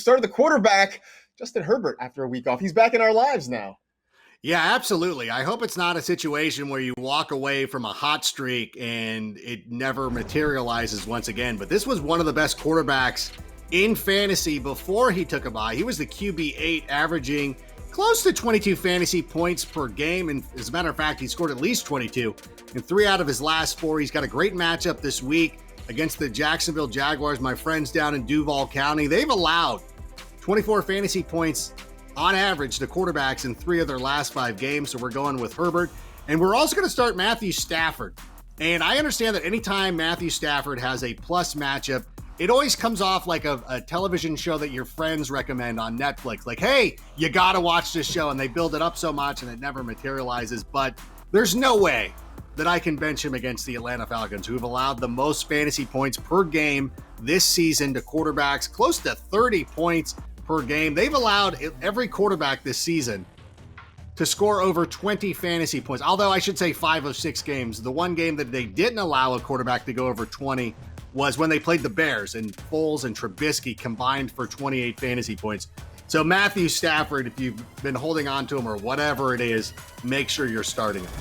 started the quarterback, Justin Herbert, after a week off. He's back in our lives now. Yeah, absolutely. I hope it's not a situation where you walk away from a hot streak and it never materializes once again. But this was one of the best quarterbacks in fantasy before he took a bye. He was the QB8, averaging close to 22 fantasy points per game. And as a matter of fact, he scored at least 22 in 3 out of his last 4. He's got a great matchup this week against the Jacksonville Jaguars, my friends down in Duval County. They've allowed 24 fantasy points on average to quarterbacks in 3 of their last 5 games. So we're going with Herbert. And we're also going to start Matthew Stafford. And I understand that anytime Matthew Stafford has a plus matchup, it always comes off like a television show that your friends recommend on Netflix. Like, hey, you got to watch this show. And they build it up so much and it never materializes. But there's no way that I can bench him against the Atlanta Falcons, who have allowed the most fantasy points per game this season to quarterbacks, close to 30 points per game. They've allowed every quarterback this season to score over 20 fantasy points. Although I should say 5 of 6 games. The one game that they didn't allow a quarterback to go over 20 was when they played the Bears, and Foles and Trubisky combined for 28 fantasy points. So Matthew Stafford, if you've been holding on to him or whatever it is, make sure you're starting him.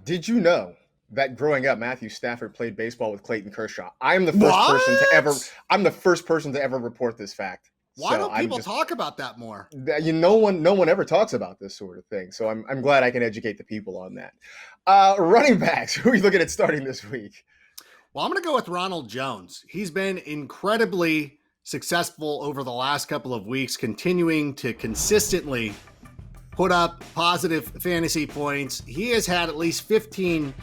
Did you know that growing up, Matthew Stafford played baseball with Clayton Kershaw? I'm the first person to ever report this fact. Why don't people talk about that more? No one ever talks about this sort of thing. So I'm glad I can educate the people on that. Running backs, who are you looking at starting this week? Well, I'm going to go with Ronald Jones. He's been incredibly successful over the last couple of weeks, continuing to consistently put up positive fantasy points. He has had at least 15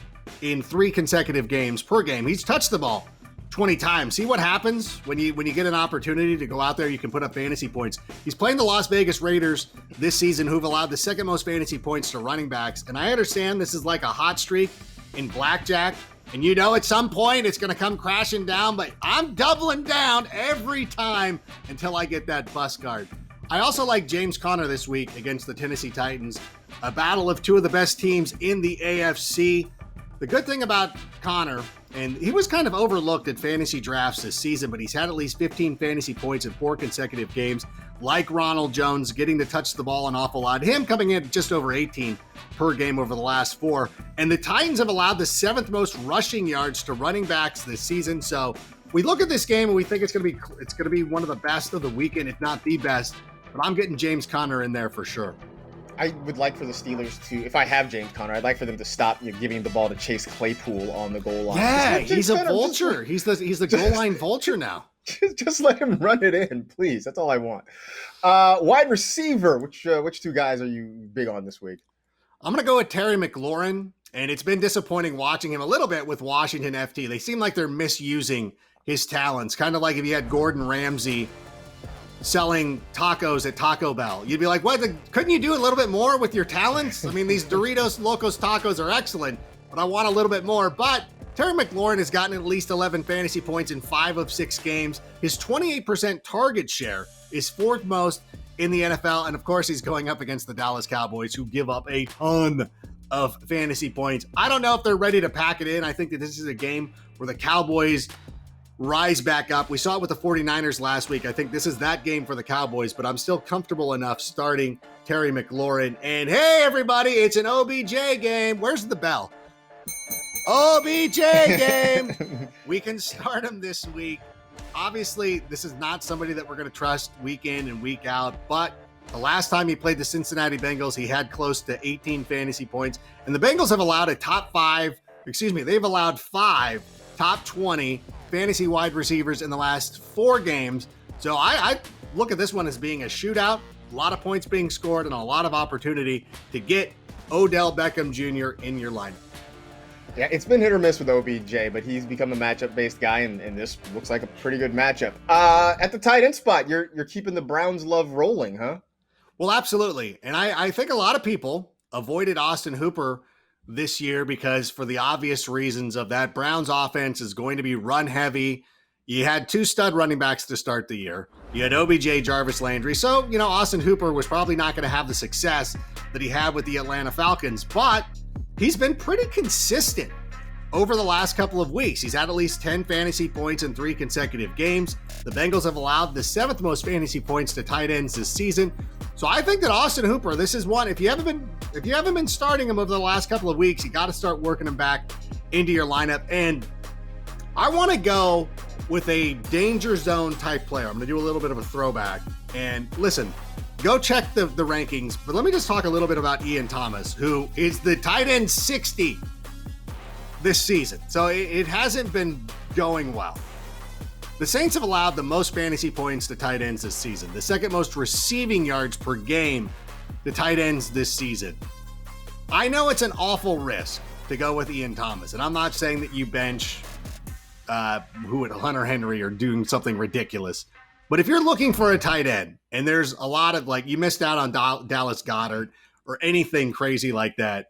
in 3 consecutive games per game. He's touched the ball 20 times. See what happens when you get an opportunity to go out there, you can put up fantasy points. He's playing the Las Vegas Raiders this season, who've allowed the 2nd most fantasy points to running backs. And I understand this is like a hot streak in blackjack. And at some point it's going to come crashing down, but I'm doubling down every time until I get that bus card. I also like James Conner this week against the Tennessee Titans, a battle of 2 of the best teams in the AFC. The good thing about Conner, and he was kind of overlooked at fantasy drafts this season, but he's had at least 15 fantasy points in 4 consecutive games, like Ronald Jones, getting to touch the ball an awful lot. Him coming in just over 18 per game over the last 4. And the Titans have allowed the 7th most rushing yards to running backs this season. So we look at this game and we think it's going to be one of the best of the weekend, if not the best. But I'm getting James Conner in there for sure. I would like for the Steelers to, if I have James Conner, I'd like for them to stop giving the ball to Chase Claypool on the goal line. Yeah, he's a vulture. He's the goal line vulture now. Just let him run it in, please. That's all I want. Wide receiver, which 2 guys are you big on this week? I'm going to go with Terry McLaurin, and it's been disappointing watching him a little bit with Washington FT. They seem like they're misusing his talents, kind of like if you had Gordon Ramsay selling tacos at Taco Bell. You'd be like, what? Couldn't you do a little bit more with your talents? I mean, these Doritos Locos tacos are excellent, but I want a little bit more. But Terry McLaurin has gotten at least 11 fantasy points in 5 of 6 games. His 28% target share is 4th most in the NFL. And of course, he's going up against the Dallas Cowboys, who give up a ton of fantasy points. I don't know if they're ready to pack it in. I think that this is a game where the Cowboys rise back up. We saw it with the 49ers last week. I think this is that game for the Cowboys, but I'm still comfortable enough starting Terry McLaurin. And hey, everybody, it's an OBJ game. Where's the bell? OBJ game. We can start him this week. Obviously, this is not somebody that we're going to trust week in and week out, but the last time he played the Cincinnati Bengals, he had close to 18 fantasy points. And the Bengals have allowed they've allowed 5 top 20 fantasy wide receivers in the last 4 games. So I look at this one as being a shootout, a lot of points being scored, and a lot of opportunity to get Odell Beckham Jr. in your lineup. Yeah, it's been hit or miss with OBJ, but he's become a matchup-based guy, and this looks like a pretty good matchup. At the tight end spot, you're keeping the Browns' love rolling, huh? Well, absolutely. And I think a lot of people avoided Austin Hooper this year because for the obvious reasons of that Browns offense is going to be run heavy. You had 2 stud running backs to start the year. You had OBJ, Jarvis Landry. So, Austin Hooper was probably not going to have the success that he had with the Atlanta Falcons, but he's been pretty consistent over the last couple of weeks. He's had at least 10 fantasy points in 3 consecutive games. The Bengals have allowed the 7th most fantasy points to tight ends this season. So I think that Austin Hooper, this is one, if you haven't been starting him over the last couple of weeks, you got to start working him back into your lineup. And I want to go with a danger zone type player. I'm going to do a little bit of a throwback. And listen, go check the rankings, but let me just talk a little bit about Ian Thomas, who is the tight end 60 this season. So it hasn't been going well. The Saints have allowed the most fantasy points to tight ends this season, the 2nd most receiving yards per game to tight ends this season. I know it's an awful risk to go with Ian Thomas, and I'm not saying that you bench Hunter Henry or doing something ridiculous. But if you're looking for a tight end, and there's a lot of you missed out on Dallas Goedert or anything crazy like that,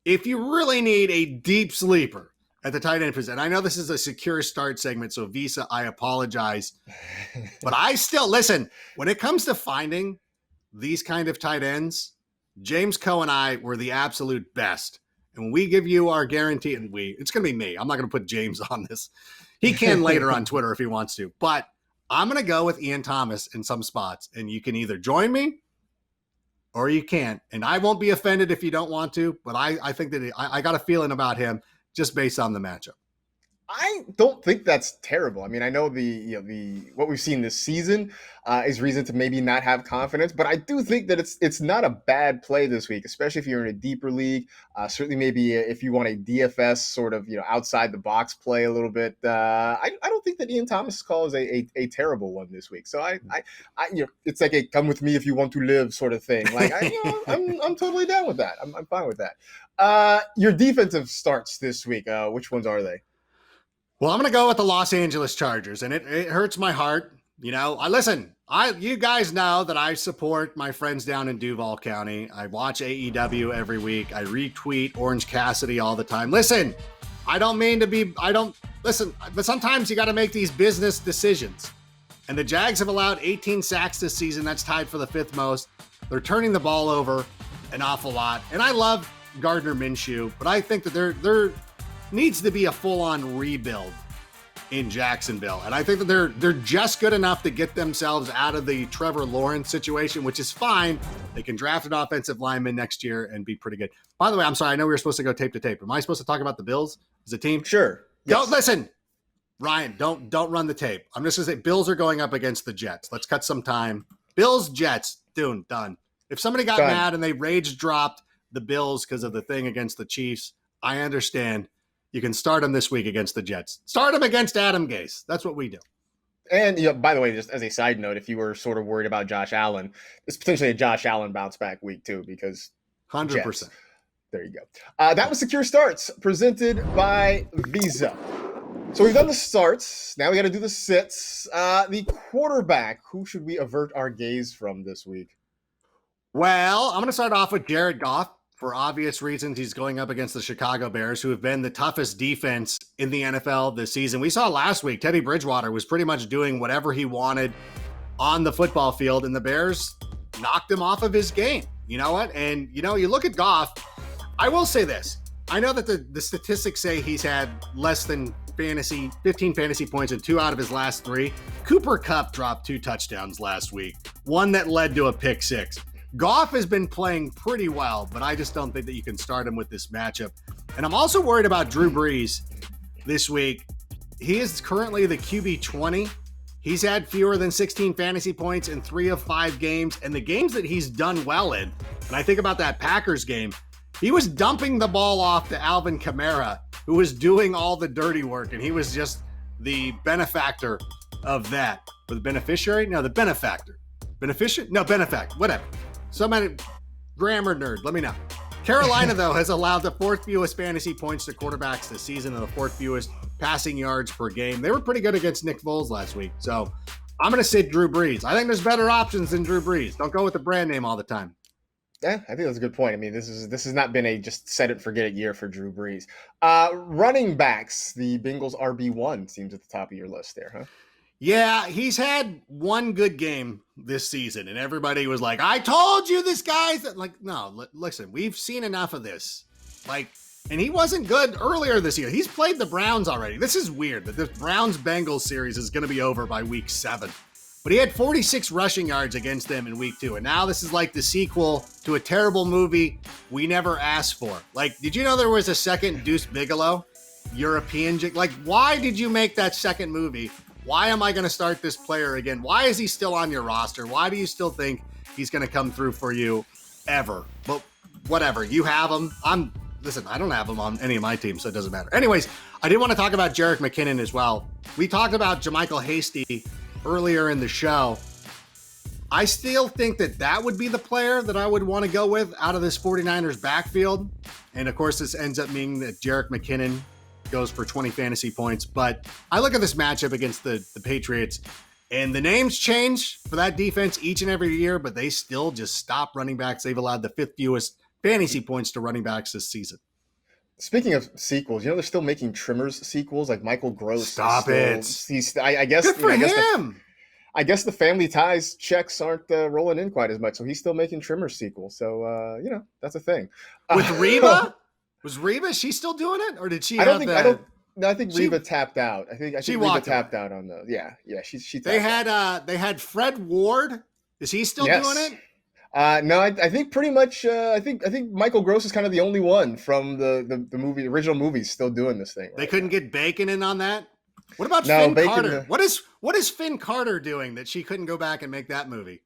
if you really need a deep sleeper at the tight end position, I know this is a secure start segment, so Visa, I apologize. But I still, listen, when it comes to finding these kind of tight ends, James Coe and I were the absolute best. And when we give you our guarantee, and it's going to be me. I'm not going to put James on this. He can later on Twitter if he wants to. But I'm going to go with Ian Thomas in some spots. And you can either join me or you can't. And I won't be offended if you don't want to. But I think that I got a feeling about him just based on the matchup. I don't think that's terrible. I mean, I know what we've seen this season is reason to maybe not have confidence, but I do think that it's not a bad play this week, especially if you're in a deeper league. Certainly, maybe if you want a DFS sort of outside the box play a little bit. I don't think that Ian Thomas' call is a terrible one this week. So I it's like a come with me if you want to live sort of thing. Like I'm totally down with that. I'm fine with that. Your defensive starts this week. Which ones are they? Well, I'm going to go with the Los Angeles Chargers, and it hurts my heart. You guys know that I support my friends down in Duval County. I watch AEW every week. I retweet Orange Cassidy all the time. Listen, but sometimes you got to make these business decisions. And the Jags have allowed 18 sacks this season. That's tied for the 5th most. They're turning the ball over an awful lot. And I love Gardner Minshew, but I think that they're needs to be a full-on rebuild in Jacksonville. And I think that they're just good enough to get themselves out of the Trevor Lawrence situation, which is fine. They can draft an offensive lineman next year and be pretty good. By the way, I'm sorry, I know we were supposed to go tape to tape. Am I supposed to talk about the Bills as a team? Sure. Yes. Don't listen. Ryan, don't run the tape. I'm just going to say Bills are going up against the Jets. Let's cut some time. Bills, Jets, done. If somebody got mad and they rage dropped the Bills because of the thing against the Chiefs, I understand. You can start him this week against the Jets. Start him against Adam Gase. That's what we do. And by the way, just as a side note, if you were sort of worried about Josh Allen, it's potentially a Josh Allen bounce back week too, because 100%. Jets. There you go. That was Secure Starts presented by Visa. So we've done the starts. Now we got to do the sits. The quarterback. Who should we avert our gaze from this week? Well, I'm going to start off with Jared Goff. For obvious reasons, he's going up against the Chicago Bears, who have been the toughest defense in the NFL this season. We saw last week, Teddy Bridgewater was pretty much doing whatever he wanted on the football field, and the Bears knocked him off of his game. You know what? And, you look at Goff, I will say this. I know that the statistics say he's had less than 15 fantasy points in 2 out of his last 3. Cooper Kupp dropped 2 touchdowns last week, one that led to a pick 6. Goff has been playing pretty well, but I just don't think that you can start him with this matchup. And I'm also worried about Drew Brees this week. He is currently the QB 20. He's had fewer than 16 fantasy points in 3 of 5 games. And the games that he's done well in, and I think about that Packers game, he was dumping the ball off to Alvin Kamara, who was doing all the dirty work. And he was just the benefactor of that. Or the beneficiary? No, the benefactor. Beneficiary? No, benefactor. Whatever. Somebody, grammar nerd, let me know. Carolina, though, has allowed the 4th fewest fantasy points to quarterbacks this season and the 4th fewest passing yards per game. They were pretty good against Nick Foles last week. So I'm going to sit Drew Brees. I think there's better options than Drew Brees. Don't go with the brand name all the time. Yeah, I think that's a good point. I mean, this has not been a just set it forget it year for Drew Brees. Running backs, the Bengals RB1 seems at the top of your list there, huh? Yeah, he's had one good game this season, and everybody was like, I told you this guy's like, no, listen, we've seen enough of this. Like, And he wasn't good earlier this year. He's played the Browns already. This is weird that this Browns-Bengals series is going to be over by week 7. But he had 46 rushing yards against them in week 2. And now this is like the sequel to a terrible movie we never asked for. Like, did you know there was a second Deuce Bigalow? European. Like, why did you make that second movie? Why am I going to start this player again? Why is he still on your roster? Why do you still think he's going to come through for you ever? But whatever. You have him. Listen, I don't have him on any of my teams, so it doesn't matter. Anyways, I did want to talk about Jerick McKinnon as well. We talked about JaMychal Hasty earlier in the show. I still think that would be the player that I would want to go with out of this 49ers backfield. And of course, this ends up meaning that Jerick McKinnon goes for 20 fantasy points. But I look at this matchup against the Patriots, and the names change for that defense each and every year, but they still just stop running backs. They've allowed the 5th fewest fantasy points to running backs this season. Speaking of sequels, they're still making Trimmers sequels, like Michael Gross. Stop it. I guess. Good for him. I guess the Family Ties checks aren't rolling in quite as much, so he's still making Trimmers sequels. So, that's a thing. With Reba? Was Reba, she still doing it? Or did she I think Reba tapped out. I think Reba tapped out on those. Yeah, she They had Fred Ward. Is he still doing it? No, I think pretty much. I think Michael Gross is kind of the only one from the movie, original movies, still doing this thing. They couldn't get Bacon in on that. What about Finn Carter? What is Finn Carter doing that she couldn't go back and make that movie?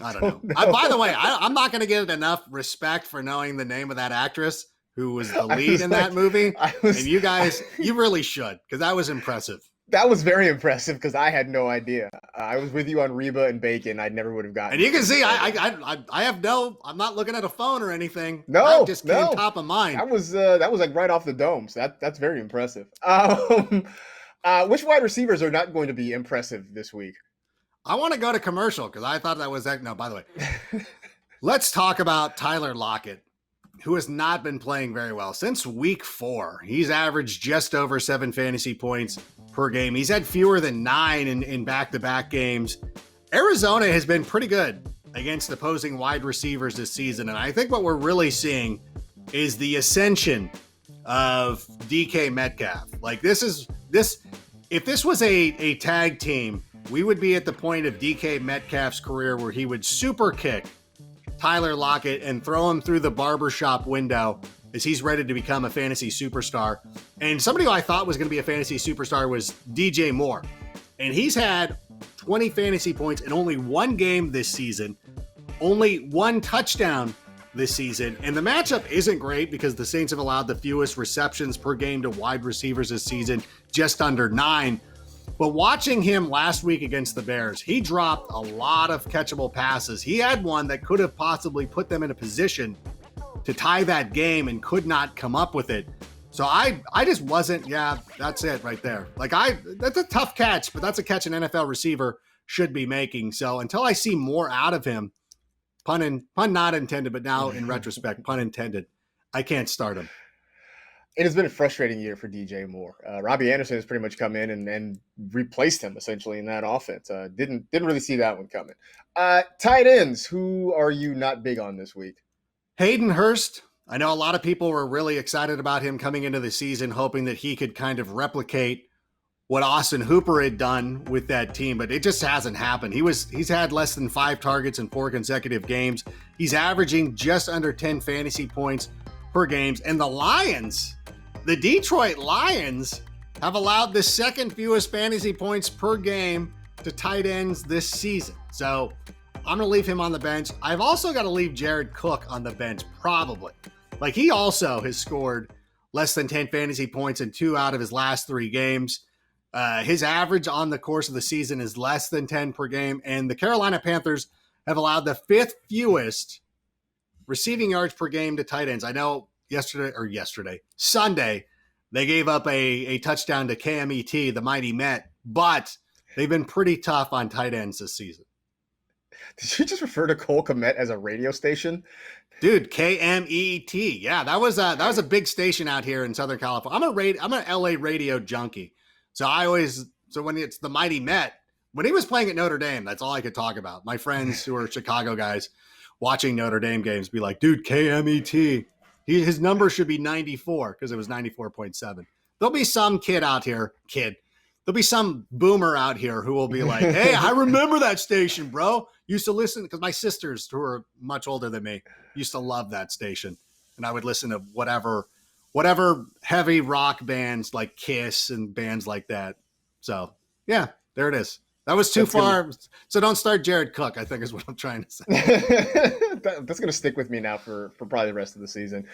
I don't know. By the way, I'm not going to give it enough respect for knowing the name of that actress who was the lead in that movie. And you guys, you really should, because that was impressive. That was very impressive because I had no idea. I was with you on Reba and Bacon. I never would have gotten. And you can see, I'm not looking at a phone or anything. No, I just came top of mind. That was like right off the dome. So that's very impressive. Which wide receivers are not going to be impressive this week? I want to go to commercial because I thought that was that. No, by the way, let's talk about Tyler Lockett, who has not been playing very well since week 4. He's averaged just over 7 fantasy points per game. He's had fewer than 9 in back-to-back games. Arizona has been pretty good against opposing wide receivers this season. And I think what we're really seeing is the ascension of DK Metcalf. Like if this was a tag team, we would be at the point of DK Metcalf's career where he would super kick Tyler Lockett and throw him through the barbershop window as he's ready to become a fantasy superstar. And somebody who I thought was going to be a fantasy superstar was DJ Moore. And he's had 20 fantasy points in only 1 game this season, only 1 touchdown this season. And the matchup isn't great because the Saints have allowed the fewest receptions per game to wide receivers this season, just under 9. But watching him last week against the Bears, he dropped a lot of catchable passes. He had one that could have possibly put them in a position to tie that game and could not come up with it. So I just wasn't, that's it right there. That's a tough catch, but that's a catch an NFL receiver should be making. So until I see more out of him, pun not intended, but now in retrospect, pun intended, I can't start him. It has been a frustrating year for DJ Moore. Robbie Anderson has pretty much come in and replaced him essentially in that offense. Didn't really see that one coming. Tight ends, who are you not big on this week? Hayden Hurst. I know a lot of people were really excited about him coming into the season, hoping that he could kind of replicate what Austin Hooper had done with that team, but it just hasn't happened. He's had less than 5 targets in 4 consecutive games. He's averaging just under 10 fantasy points per game. And the Detroit Lions have allowed the 2nd fewest fantasy points per game to tight ends this season. So I'm going to leave him on the bench. I've also got to leave Jared Cook on the bench, probably. Like, he also has scored less than 10 fantasy points in 2 out of his last 3 games. His average on the course of the season is less than 10 per game. And the Carolina Panthers have allowed the 5th fewest receiving yards per game to tight ends. I know Sunday, they gave up a touchdown to KMET, the mighty Met, but they've been pretty tough on tight ends this season. Did you just refer to Cole Kmet as a radio station? Dude, KMET. Yeah, that was a big station out here in Southern California. I'm an LA radio junkie. So when it's the mighty Met, when he was playing at Notre Dame, that's all I could talk about. My friends who are Chicago guys watching Notre Dame games be like, dude, KMET. His number should be 94 because it was 94.7. There'll be some there'll be some boomer out here who will be like, hey, I remember that station, bro. Used to listen because my sisters, who are much older than me, used to love that station. And I would listen to whatever heavy rock bands like Kiss and bands like that. So, yeah, there it is. That was too far. So don't start Jared Cook, I think is what I'm trying to say. That's going to stick with me now for probably the rest of the season.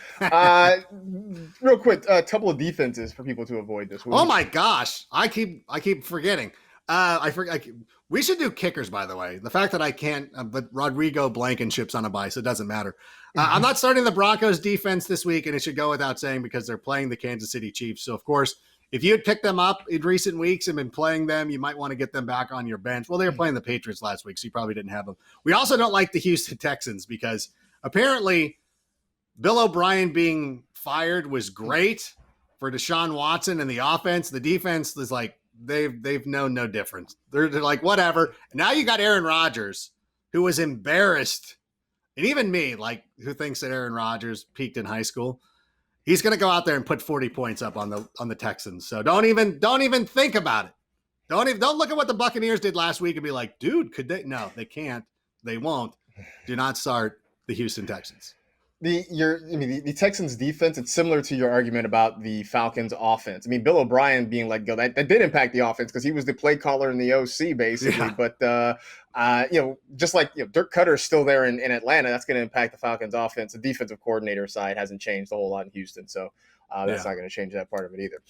Real quick, a couple of defenses for people to avoid this week. Oh my gosh. I keep forgetting. We should do kickers, by the way. The fact that I can't, but Rodrigo Blankenship's on a bye, so it doesn't matter. I'm not starting the Broncos defense this week, and it should go without saying because they're playing the Kansas City Chiefs. So, of course, if you had picked them up in recent weeks and been playing them, you might want to get them back on your bench. Well, they were playing the Patriots last week, so you probably didn't have them. We also don't like the Houston Texans because apparently Bill O'Brien being fired was great for Deshaun Watson and the offense. The defense is like, they've known no difference. They're like, whatever. And now you got Aaron Rodgers, who was embarrassed. And even me, like, who thinks that Aaron Rodgers peaked in high school. He's going to go out there and put 40 points up on the Texans. So don't even think about it. Don't look at what the Buccaneers did last week and be like, dude, could they? No, they can't. They won't. Do not start the Houston Texans. The Texans defense, it's similar to your argument about the Falcons offense. I mean, Bill O'Brien being let go, that did impact the offense because he was the play caller in the OC basically. Yeah. But, just like Dirk Cutter is still there in Atlanta, that's going to impact the Falcons offense. The defensive coordinator side hasn't changed a whole lot in Houston. So that's not going to change that part of it either.